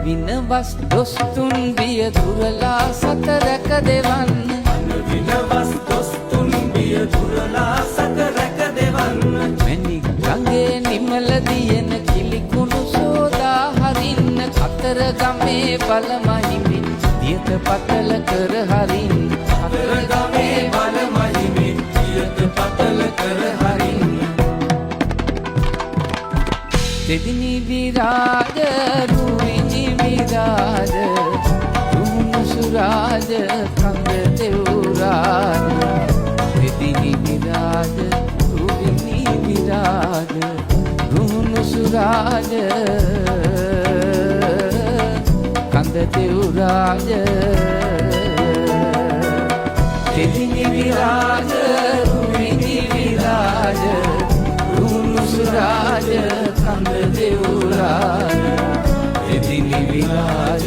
විනවස් දොස්තුන් බිය දුරලා සත රැක දෙවන්න විනවස් දොස්තුන් බිය දුරලා සත රැක දෙවන්න මැණික් ගඟේ නිමල දියන කිලිකුණු සෝදා හරින්න අතර ගමේ බලමහිමින් දියත පතල කර හරින්න අතර ගමේ බලමහිමින් දියත පතල කර හරින්න දෙදිනි විරාජ රුවිනි විරාජ රුහුණු සුරාජ කඳ දෙව්රාජ දෙදිනි විරාජ රුවිනි විරාජ රුහුණු සුරාජ කඳ දෙව්රාජ දෙදිනි විරාජ රුවිනි විරාජ රුහුණු සුරාජ කඳ දෙව්රාජ දෙදිනි විරාජ